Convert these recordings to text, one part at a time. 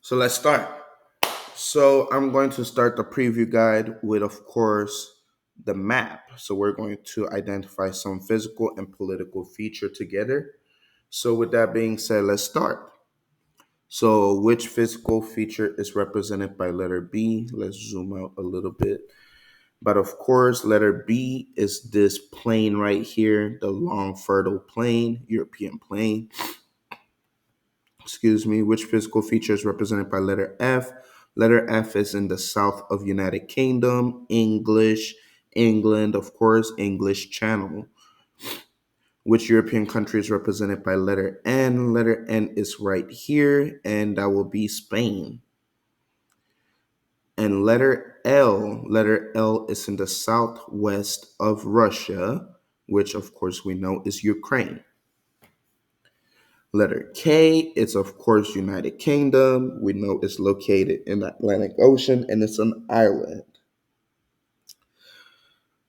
So let's start. So I'm going to start the preview guide with, of course, the map. So we're going to identify some physical and political feature together. So with that being said, let's start. So which physical feature is represented by letter B? Let's zoom out a little bit. But of course, letter B is this plain right here, the long fertile plain, European plain. Excuse me, which physical feature is represented by letter F? Letter F is in the south of United Kingdom, English, England, of course, English Channel. Which European country is represented by letter N? Letter N is right here, and that will be Spain. And letter L is in the southwest of Russia, which of course we know is Ukraine. Letter K, it's of course United Kingdom. We know it's located in the Atlantic Ocean and it's an island.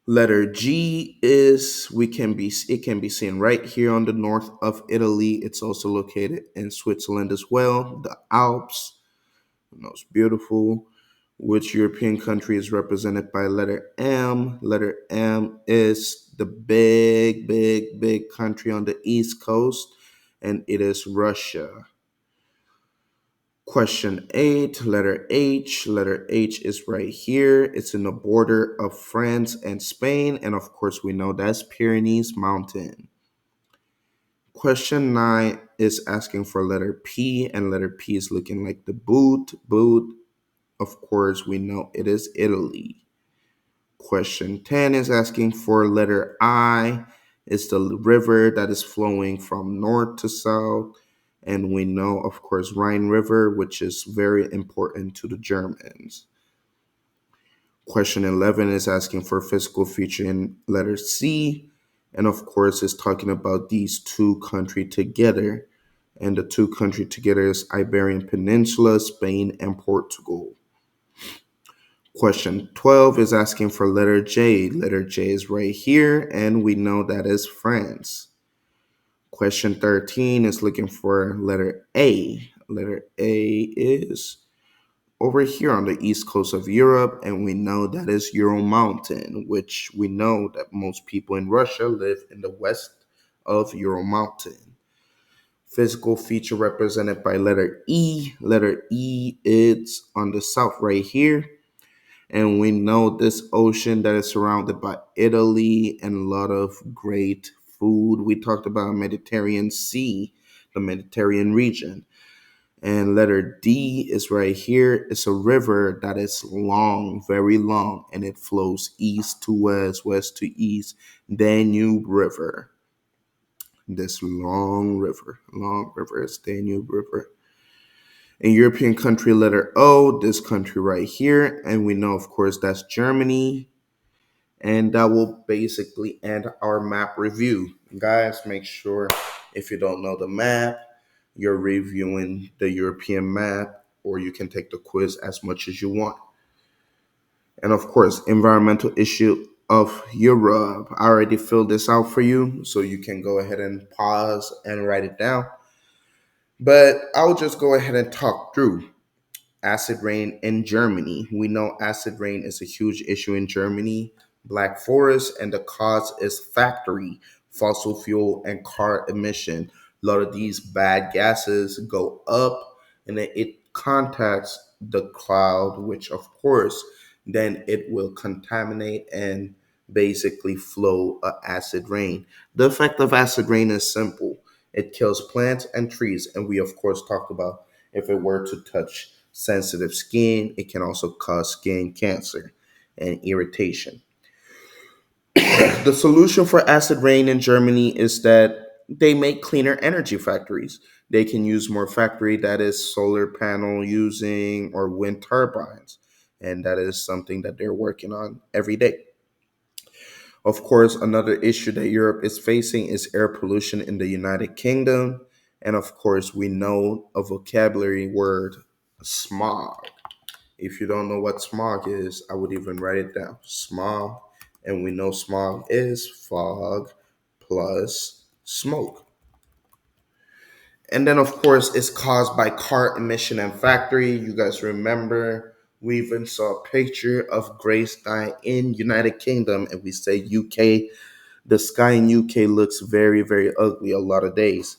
Letter G is it can be seen right here on the north of Italy. It's also located in Switzerland as well. The Alps, it's beautiful. Which European country is represented by letter M? Letter M is the big country on the East Coast, and it is Russia. Question 8, letter H. Letter H is right here. It's in the border of France and Spain. And of course, we know that's Pyrenees Mountain. Question 9 is asking for letter P, and letter P is looking like the boot. Boot, of course, we know it is Italy. Question 10 is asking for letter I. It's the river that is flowing from north to south. And we know, of course, Rhine River, which is very important to the Germans. Question 11 is asking for physical feature in letter C. And of course, it's talking about these two countries together. And the two countries together is Iberian Peninsula, Spain, and Portugal. Question 12 is asking for letter J. Letter J is right here, and we know that is France. Question 13 is looking for letter A. Letter A is over here on the east coast of Europe, and we know that is Ural Mountain, which we know that most people in Russia live in the west of Ural Mountain. Physical feature represented by letter E. Letter E is on the south right here. And we know this ocean that is surrounded by Italy and a lot of great food. We talked about Mediterranean Sea, the Mediterranean region. And letter D is right here. It's a river that is long, very long, and it flows east to west, west to east. Danube River. This long river is Danube River. A European country, letter O, this country right here. And we know, of course, that's Germany. And that will basically end our map review. Guys, make sure if you don't know the map, you're reviewing the European map, or you can take the quiz as much as you want. And of course, environmental issue of Europe. I already filled this out for you, so you can go ahead and pause and write it down. But I'll just go ahead and talk through acid rain in Germany. We know acid rain is a huge issue in Germany. Black forest, and the cause is factory, fossil fuel, and car emission. A lot of these bad gases go up and then it contacts the cloud, which of course then it will contaminate and basically flow acid rain. The effect of acid rain is simple. It kills plants and trees, and we of course talked about if it were to touch sensitive skin, it can also cause skin cancer and irritation. The solution for acid rain in Germany is that they make cleaner energy factories. They can use more factory that is solar panel using or wind turbines. And that is something that they're working on every day. Of course, another issue that Europe is facing is air pollution in the United Kingdom. And of course, we know a vocabulary word, smog. If you don't know what smog is, I would even write it down. Smog. And we know smog is fog plus smoke. And then, of course, it's caused by car emission and factory. You guys remember we even saw a picture of gray sky in United Kingdom, and we say UK. The sky in UK looks very, very ugly a lot of days.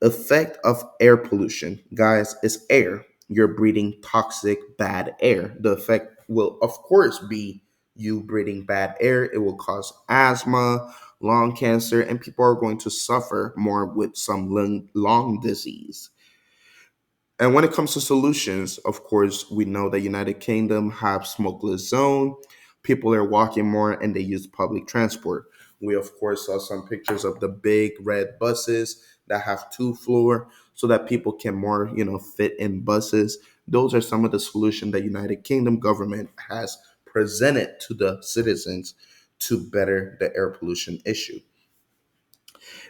Effect of air pollution, guys, is air. You're breathing toxic, bad air. The effect will, of course, be you breathing bad air. It will cause asthma, lung cancer, and people are going to suffer more with some lung disease. And when it comes to solutions, of course, we know that United Kingdom have smokeless zone. People are walking more and they use public transport. We of course saw some pictures of the big red buses that have two floor so that people can more, fit in buses. Those are some of the solutions that United Kingdom government has presented to the citizens to better the air pollution issue.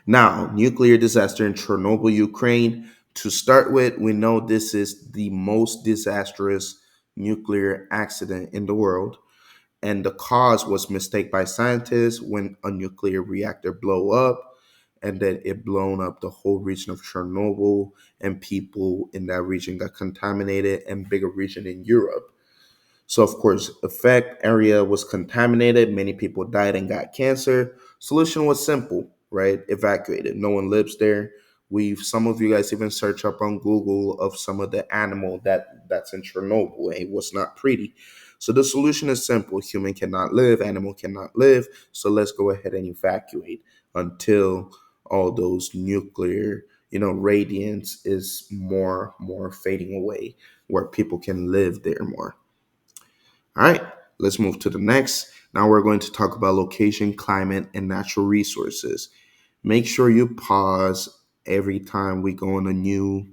Now, nuclear disaster in Chernobyl, Ukraine. To start with, we know this is the most disastrous nuclear accident in the world, and the cause was mistake by scientists when a nuclear reactor blow up, and then it blown up the whole region of Chernobyl, and people in that region got contaminated, and bigger region in Europe. So, of course, effect area was contaminated. Many people died and got cancer. Solution was simple, right? Evacuated. No one lives there. We've some of you guys even search up on Google of some of the animal that's in Chernobyl. It was not pretty. So the solution is simple. Human cannot live, animal cannot live. So let's go ahead and evacuate until all those nuclear, radiance is more fading away where people can live there more. All right, let's move to the next. Now we're going to talk about location, climate, and natural resources. Make sure you pause every time we go on a new,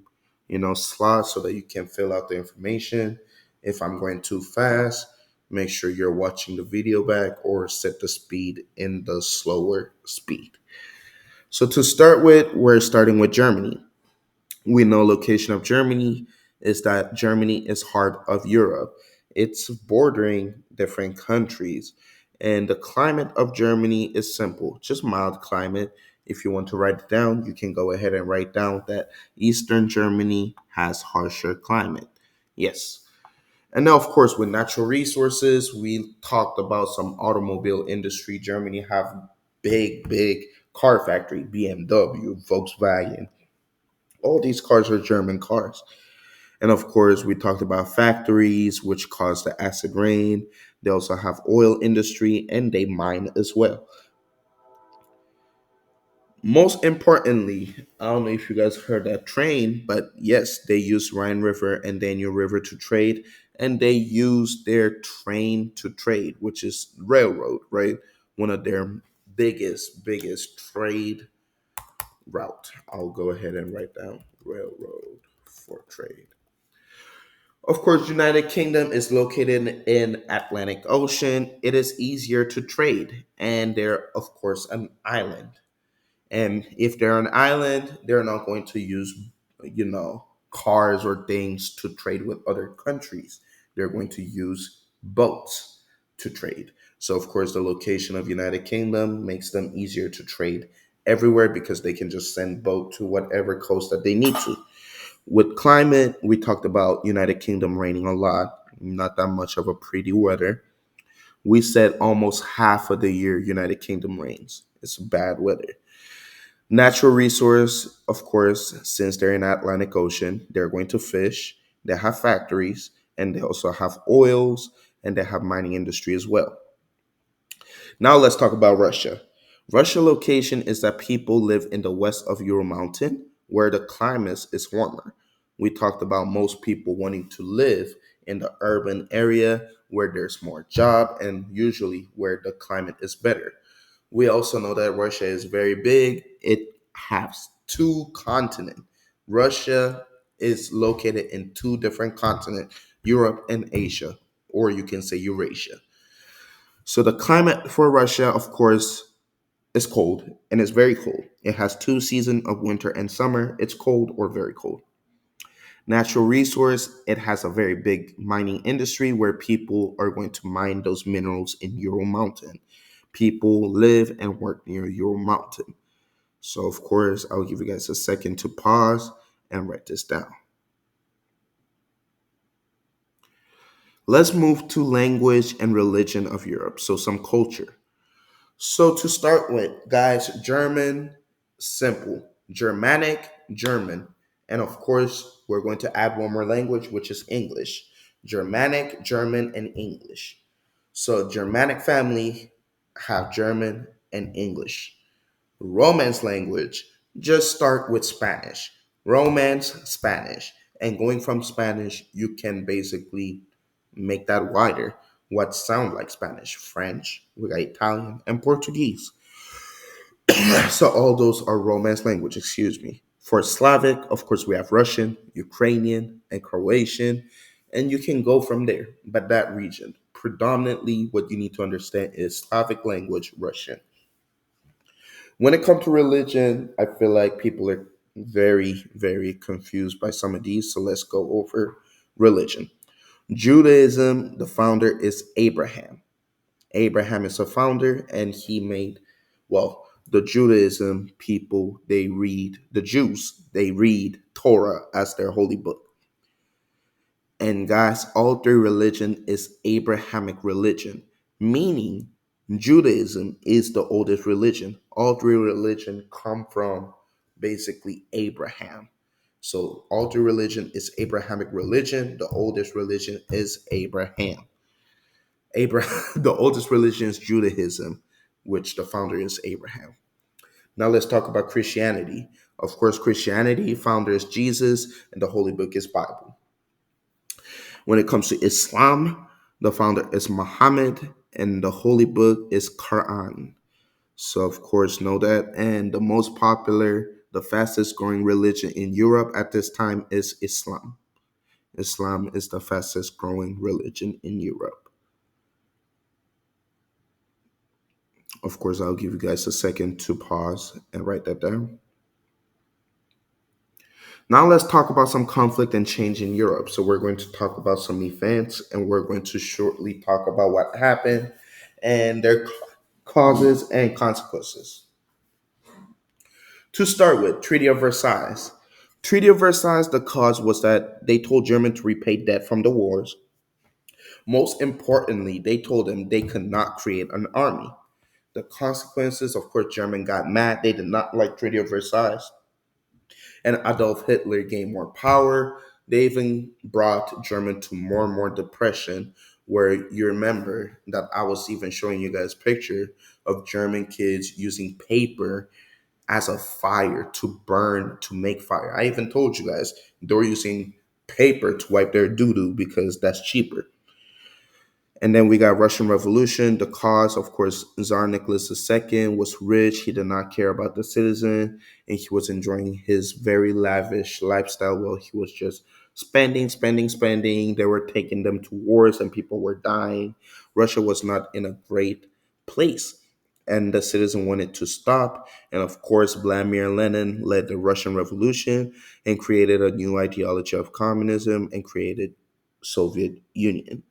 slot so that you can fill out the information. If I'm going too fast, make sure you're watching the video back or set the speed in the slower speed. So to start with, we're starting with Germany. We know location of Germany is that Germany is heart of Europe. It's bordering different countries. And the climate of Germany is simple, just mild climate. If you want to write it down, you can go ahead and write down that Eastern Germany has harsher climate. Yes. And now, of course, with natural resources, we talked about some automobile industry. Germany have big car factory, BMW, Volkswagen. All these cars are German cars. And of course, we talked about factories, which cause the acid rain. They also have oil industry and they mine as well. Most importantly, I don't know if you guys heard that train, but yes, they use Rhine River and Danube River to trade, and they use their train to trade, which is railroad, right? One of their biggest trade route. I'll go ahead and write down railroad for trade. Of course, United Kingdom is located in Atlantic Ocean. It is easier to trade, and they're of course an island. And if they're an island, they're not going to use, cars or things to trade with other countries. They're going to use boats to trade. So, of course, the location of United Kingdom makes them easier to trade everywhere because they can just send boat to whatever coast that they need to. With climate, we talked about United Kingdom raining a lot, not that much of a pretty weather. We said almost half of the year United Kingdom rains. It's bad weather. Natural resource, of course, since they're in Atlantic Ocean, they're going to fish. They have factories, and they also have oils, and they have mining industry as well. Now let's talk about Russia. Russia location is that people live in the west of Ural Mountain, where the climate is warmer. We talked about most people wanting to live in the urban area where there's more job and usually where the climate is better. We also know that Russia is very big. It has two continents. Russia is located in two different continents, Europe and Asia, or you can say Eurasia. So the climate for Russia, of course, is cold and it's very cold. It has two seasons of winter and summer. It's cold or very cold. Natural resource, it has a very big mining industry where people are going to mine those minerals in Ural Mountain. People live and work near Ural Mountain. So, of course, I'll give you guys a second to pause and write this down. Let's move to language and religion of Europe. So, some culture. So, to start with, guys, German, simple. Germanic, German. And of course, we're going to add one more language, which is English. Germanic, German, and English. So, Germanic family have German and English. Romance language, just start with Spanish. Romance, Spanish. And going from Spanish, you can basically make that wider. What sound like Spanish? French, we got Italian, and Portuguese. So all those are Romance language, excuse me. For Slavic, of course, we have Russian, Ukrainian, and Croatian, and you can go from there. But that region, predominantly what you need to understand is Slavic language, Russian. When it comes to religion, I feel like people are very, very confused by some of these. So let's go over religion. Judaism, the founder is Abraham. Abraham is a founder, and he made, well, the Judaism people, they read, the Jews, they read Torah as their holy book. And guys, all three religion is Abrahamic religion, meaning Judaism is the oldest religion. All three religion come from basically Abraham. So all three religion is Abrahamic religion. The oldest religion is Abraham. Abraham, the oldest religion is Judaism, which the founder is Abraham. Now let's talk about Christianity. Of course, Christianity founder is Jesus, and the holy book is Bible. When it comes to Islam, the founder is Muhammad, and the holy book is Quran. So of course, know that. And the most popular, the fastest growing religion in Europe at this time is Islam. Islam is the fastest growing religion in Europe. Of course, I'll give you guys a second to pause and write that down. Now let's talk about some conflict and change in Europe. So we're going to talk about some events, and we're going to shortly talk about what happened and their causes and consequences. To start with, Treaty of Versailles. Treaty of Versailles, the cause was that they told Germany to repay debt from the wars. Most importantly, they told them they could not create an army. The consequences, of course, Germany got mad. They did not like Treaty of Versailles, and Adolf Hitler gained more power. They even brought Germany to more and more depression, where you remember that I was even showing you guys picture of German kids using paper as a fire to burn to make fire. I even told you guys they were using paper to wipe their doo doo because that's cheaper. And then we got Russian Revolution. The cause, of course, Tsar Nicholas II was rich. He did not care about the citizen, and he was enjoying his very lavish lifestyle while he was just spending, spending, spending. They were taking them to wars, and people were dying. Russia was not in a great place, and the citizen wanted to stop. And of course, Vladimir Lenin led the Russian Revolution and created a new ideology of communism and created Soviet Union.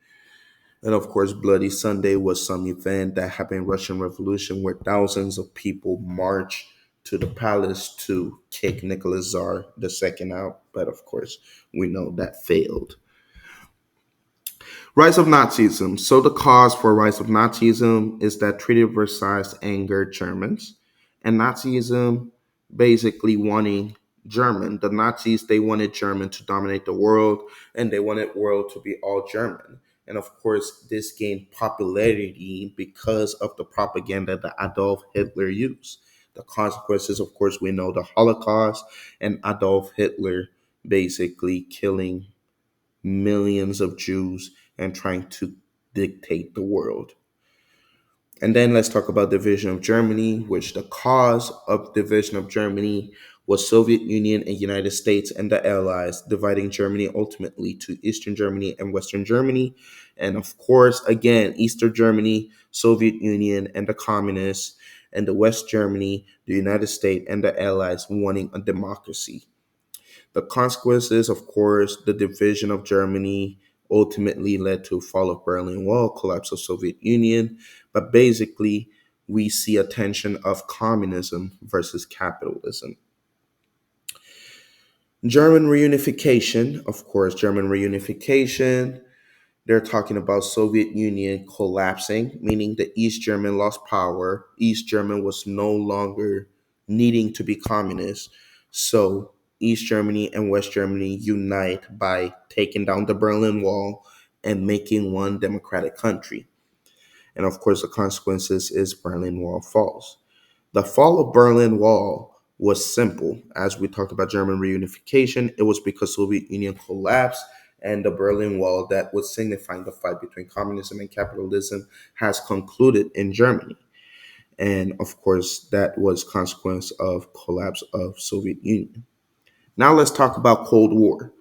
And of course, Bloody Sunday was some event that happened in Russian Revolution where thousands of people marched to the palace to kick Nicholas Tsar II out. But of course, we know that failed. Rise of Nazism. So the cause for rise of Nazism is that Treaty of Versailles angered Germans, and Nazism basically wanting the Nazis, they wanted German to dominate the world, and they wanted world to be all German. And of course, this gained popularity because of the propaganda that Adolf Hitler used. The consequences, of course, we know the Holocaust and Adolf Hitler basically killing millions of Jews and trying to dictate the world. And then let's talk about division of Germany, which the cause of division of Germany was Soviet Union and United States and the Allies dividing Germany ultimately to Eastern Germany and Western Germany. And of course, again, Eastern Germany, Soviet Union and the communists, and the West Germany, the United States and the Allies wanting a democracy. The consequences, of course, the division of Germany ultimately led to fall of Berlin Wall, collapse of Soviet Union, but basically we see a tension of communism versus capitalism. German reunification, of course, German reunification. They're talking about Soviet Union collapsing, meaning the East German lost power. East German was no longer needing to be communist. So East Germany and West Germany unite by taking down the Berlin Wall and making one democratic country. And of course, the consequences is Berlin Wall falls. The fall of Berlin Wall was simple. As we talked about German reunification, it was because Soviet Union collapsed and the Berlin Wall that was signifying the fight between communism and capitalism has concluded in Germany. And of course, that was consequence of collapse of Soviet Union. Now let's talk about Cold War.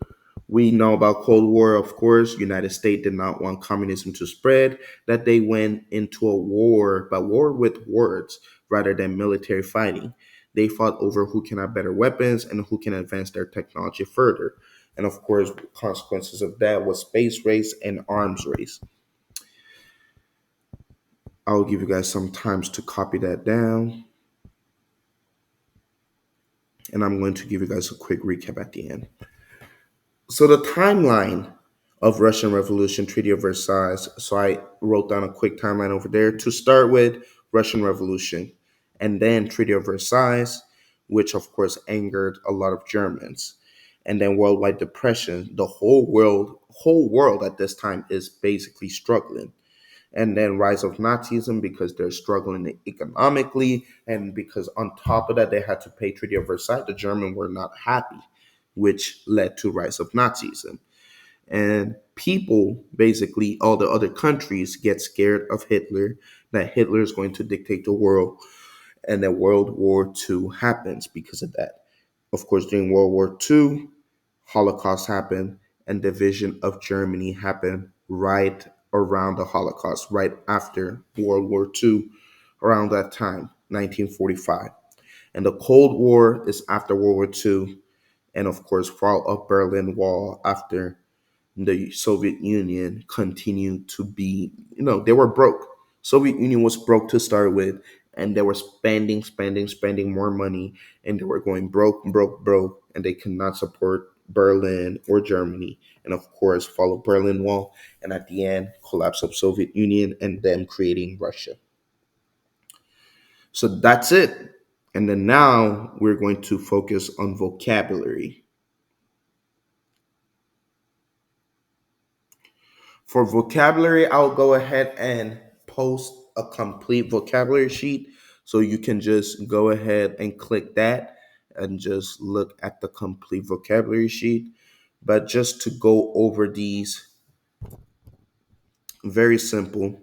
We know about Cold War, of course. United States did not want communism to spread, that they went into a war, but war with words rather than military fighting. They fought over who can have better weapons and who can advance their technology further. And of course, consequences of that was space race and arms race. I'll give you guys some times to copy that down, and I'm going to give you guys a quick recap at the end. So the timeline of Russian Revolution, Treaty of Versailles. So I wrote down a quick timeline over there. To start with, Russian Revolution, and then Treaty of Versailles, which of course angered a lot of Germans, and then worldwide depression. The whole world at this time is basically struggling. And then rise of Nazism because they're struggling economically, and because on top of that they had to pay Treaty of Versailles. The Germans were not happy, which led to rise of Nazism. And people, basically all the other countries, get scared of Hitler, that Hitler is going to dictate the world, and that World War II happens because of that. Of course, during World War II, Holocaust happened, and division of Germany happened right around the Holocaust, right after World War II, around that time, 1945. And the Cold War is after World War II, and of course, fall of Berlin Wall after the Soviet Union continued to be, they were broke. Soviet Union was broke to start with, and they were spending more money, and they were going broke, and they could not support Berlin or Germany. And of course, follow Berlin Wall, and at the end, collapse of Soviet Union and them creating Russia. So that's it. And then now we're going to focus on vocabulary. For vocabulary, I'll go ahead and post a complete vocabulary sheet. So you can just go ahead and click that and just look at the complete vocabulary sheet. But just to go over these, very simple.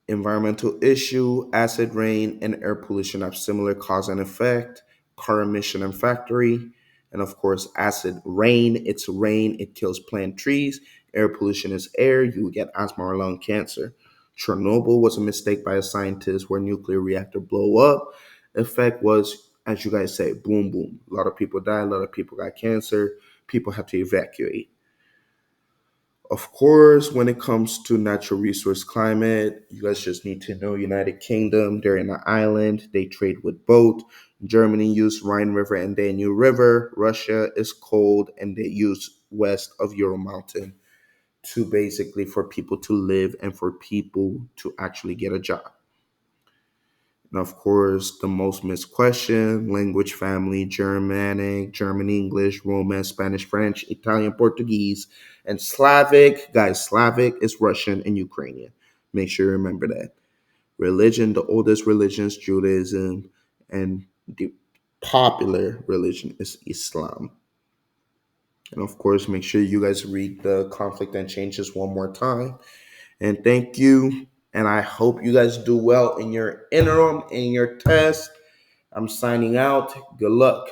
Environmental issue, acid rain, and air pollution have similar cause and effect. Car emission and factory. And of course, acid rain, it's rain, it kills plant trees. Air pollution is air, you get asthma or lung cancer. Chernobyl was a mistake by a scientist where nuclear reactor blow up. Effect was, as you guys say, boom, boom. A lot of people died, a lot of people got cancer. People had to evacuate. Of course, when it comes to natural resource climate, you guys just need to know United Kingdom, they're in an island, they trade with boat. Germany used Rhine River and Danube River. Russia is cold and they use west of Ural Mountain to basically for people to live and for people to actually get a job. And of course, the most missed question: language family, Germanic, German English, Romance, Spanish, French, Italian, Portuguese, and Slavic. Guys, Slavic is Russian and Ukrainian. Make sure you remember that. Religion, the oldest religion is Judaism, and the popular religion is Islam. And of course, make sure you guys read the conflict and changes one more time. And thank you. And I hope you guys do well in your interim, in your test. I'm signing out. Good luck.